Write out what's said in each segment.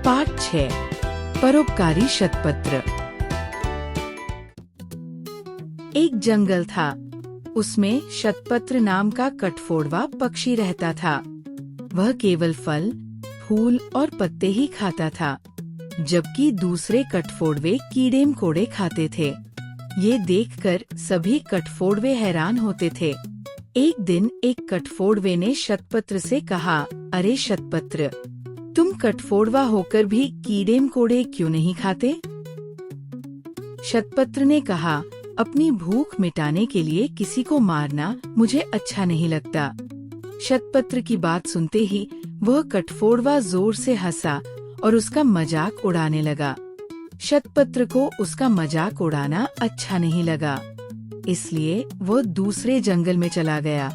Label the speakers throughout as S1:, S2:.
S1: पाठ 6 परोपकारी शतपत्र। एक जंगल था, उसमें शतपत्र नाम का कठफोड़वा पक्षी रहता था। वह केवल फल, फूल और पत्ते ही खाता था, जबकि दूसरे कठफोड़वे कीड़े मकोड़े खाते थे। ये देखकर सभी कठफोड़वे हैरान होते थे। एक दिन एक कठफोड़वे ने शतपत्र से कहा, अरे शतपत्र, तुम कठफोड़वा होकर भी कीड़े मकोड़े क्यों नहीं खाते? शतपत्र ने कहा, अपनी भूख मिटाने के लिए किसी को मारना मुझे अच्छा नहीं लगता। शतपत्र की बात सुनते ही वह कठफोड़वा जोर से हंसा और उसका मजाक उड़ाने लगा। शतपत्र को उसका मजाक उड़ाना अच्छा नहीं लगा, इसलिए वह दूसरे जंगल में चला गया।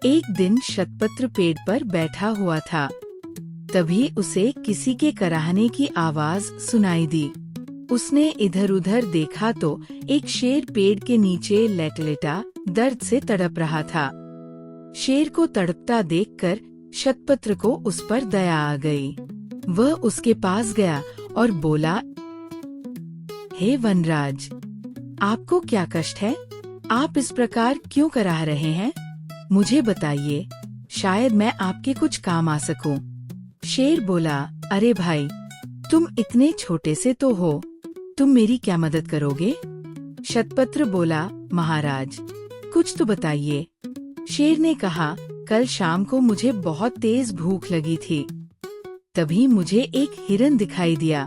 S1: एक दिन शतपत्र पेड़ पर बैठा हुआ था, तभी उसे किसी के कराहने की आवाज सुनाई दी। उसने इधर उधर देखा तो एक शेर पेड़ के नीचे लेटा दर्द से तड़प रहा था। शेर को तड़पता देखकर शतपत्र को उस पर दया आ गई। वह उसके पास गया और बोला, हे वनराज, आपको क्या कष्ट है? आप इस प्रकार क्यों कराह रहे हैं? मुझे बताइए, शायद मैं आपके कुछ काम आ सकूं। शेर बोला, अरे भाई, तुम इतने छोटे से तो हो, तुम मेरी क्या मदद करोगे? शतपत्र बोला, महाराज, कुछ तो बताइए। शेर ने कहा, कल शाम को मुझे बहुत तेज भूख लगी थी। तभी मुझे एक हिरन दिखाई दिया।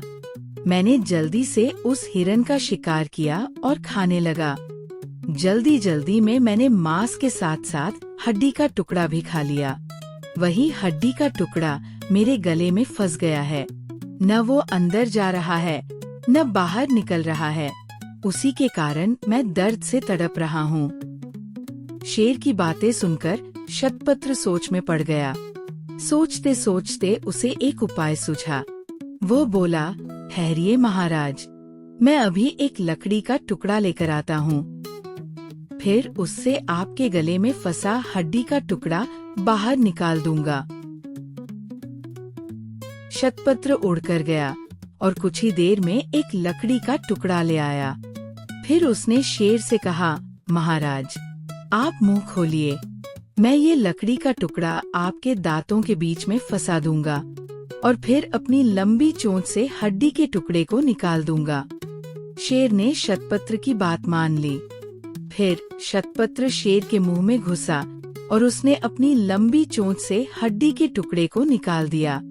S1: मैंने जल्दी से उस हिरन का शिकार किया और खाने लगा। जल्दी जल्दी में मैंने मांस के साथ साथ हड्डी का टुकड़ा भी खा लिया। वही हड्डी का टुकड़ा मेरे गले में फंस गया है। न वो अंदर जा रहा है, न बाहर निकल रहा है। उसी के कारण मैं दर्द से तड़प रहा हूँ। शेर की बातें सुनकर शतपत्र सोच में पड़ गया। सोचते सोचते उसे एक उपाय सूझा। वो बोला, ठहरिए महाराज, मैं अभी एक लकड़ी का टुकड़ा लेकर आता हूँ। फिर उससे आपके गले में फंसा हड्डी का टुकड़ा बाहर निकाल दूंगा। शतपत्र उड़कर गया और कुछ ही देर में एक लकड़ी का टुकड़ा ले आया। फिर उसने शेर से कहा, महाराज, आप मुंह खोलिए, मैं ये लकड़ी का टुकड़ा आपके दांतों के बीच में फंसा दूंगा और फिर अपनी लंबी चोंच से हड्डी के टुकड़े को निकाल दूंगा। शेर ने शतपत्र की बात मान ली। फिर शतपत्र शेर के मुंह में घुसा और उसने अपनी लंबी चोंच से हड्डी के टुकड़े को निकाल दिया।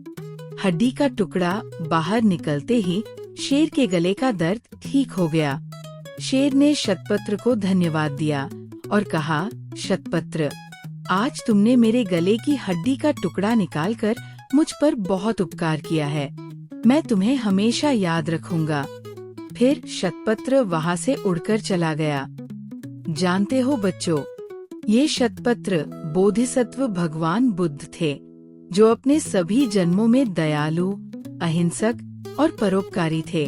S1: हड्डी का टुकड़ा बाहर निकलते ही शेर के गले का दर्द ठीक हो गया। शेर ने शतपत्र को धन्यवाद दिया और कहा, शतपत्र, आज तुमने मेरे गले की हड्डी का टुकड़ा निकालकर मुझ पर बहुत उपकार किया है। मैं तुम्हें हमेशा याद रखूंगा। फिर शतपत्र वहाँ से उड़कर चला गया। जानते हो बच्चों, ये शतपत्र बोधिसत्व भगवान बुद्ध थे, जो अपने सभी जन्मों में दयालु, अहिंसक और परोपकारी थे।